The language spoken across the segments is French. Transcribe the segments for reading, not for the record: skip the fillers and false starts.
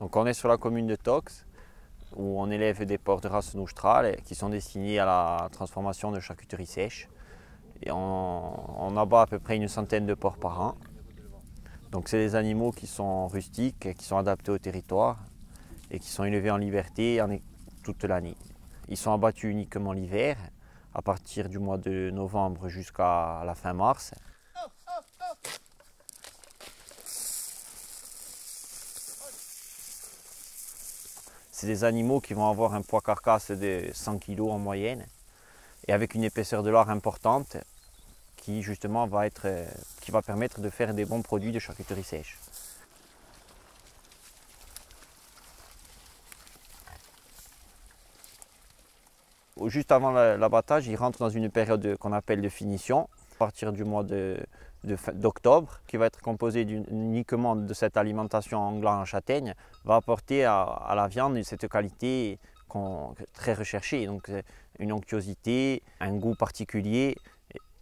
Donc on est sur la commune de Tox, où on élève des porcs de race Neustral qui sont destinés à la transformation de charcuterie sèche. Et on abat à peu près une centaine de porcs par an. Donc c'est des animaux qui sont rustiques, qui sont adaptés au territoire et qui sont élevés en liberté toute l'année. Ils sont abattus uniquement l'hiver, à partir du mois de novembre jusqu'à la fin mars. C'est des animaux qui vont avoir un poids carcasse de 100 kg en moyenne et avec une épaisseur de lard importante qui justement va permettre de faire des bons produits de charcuterie sèche. Juste avant l'abattage, ils rentrent dans une période qu'on appelle de finition, à partir du mois d'octobre, qui va être composé uniquement de cette alimentation en glands en châtaigne, va apporter à la viande cette qualité très recherchée, donc une onctuosité, un goût particulier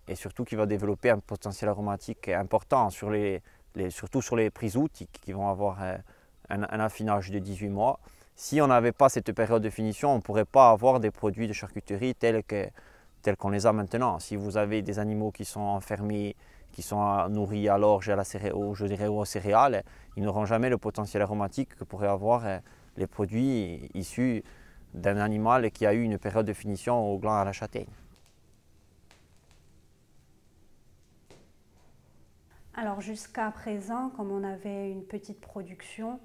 et surtout qui va développer un potentiel aromatique important, surtout sur les prisoutis qui vont avoir un affinage de 18 mois. Si on n'avait pas cette période de finition, on ne pourrait pas avoir des produits de charcuterie tels qu'on les a maintenant. Si vous avez des animaux qui sont enfermés, qui sont nourris à l'orge ou aux céréales, ils n'auront jamais le potentiel aromatique que pourraient avoir les produits issus d'un animal qui a eu une période de finition au gland à la châtaigne. Alors jusqu'à présent, comme on avait une petite production,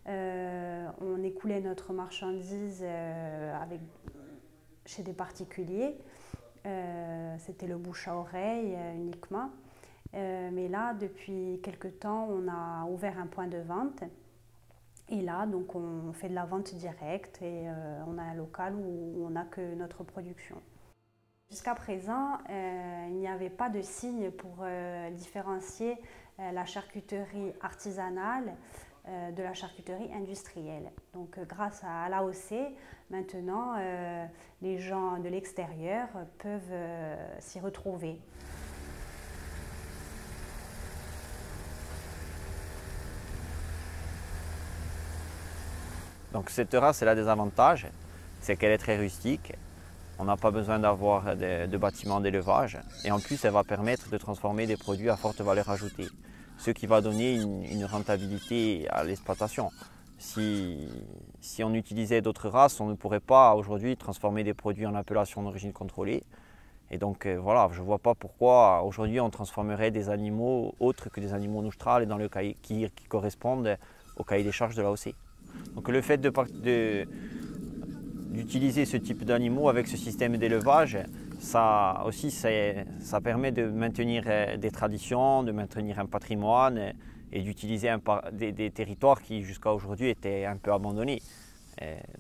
on écoulait notre marchandise chez des particuliers. C'était le bouche à oreille uniquement. Mais là, depuis quelque temps, on a ouvert un point de vente. Et là, donc, on fait de la vente directe et on a un local où on n'a que notre production. Jusqu'à présent, il n'y avait pas de signe pour différencier la charcuterie artisanale de la charcuterie industrielle. Donc grâce à l'AOC, maintenant les gens de l'extérieur peuvent s'y retrouver. Donc cette race, elle a des avantages, c'est qu'elle est très rustique. On n'a pas besoin d'avoir de bâtiments d'élevage et en plus elle va permettre de transformer des produits à forte valeur ajoutée, ce qui va donner une rentabilité à l'exploitation. Si on utilisait d'autres races, on ne pourrait pas aujourd'hui transformer des produits en appellation d'origine contrôlée. Et donc voilà, je ne vois pas pourquoi aujourd'hui on transformerait des animaux autres que des animaux Neustral et dans le cahier qui correspondent au cahier des charges de l'AOC. Donc le fait d'utiliser ce type d'animaux avec ce système d'élevage, ça permet de maintenir des traditions, de maintenir un patrimoine et d'utiliser des territoires qui jusqu'à aujourd'hui étaient un peu abandonnés.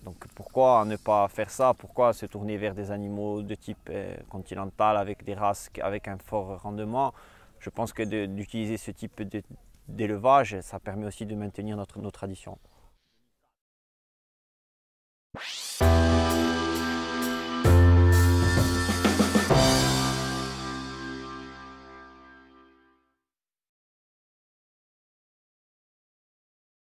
Donc pourquoi ne pas faire ça? Pourquoi se tourner vers des animaux de type continental avec des races avec un fort rendement? Je pense que d'utiliser ce type d'élevage, ça permet aussi de maintenir nos traditions.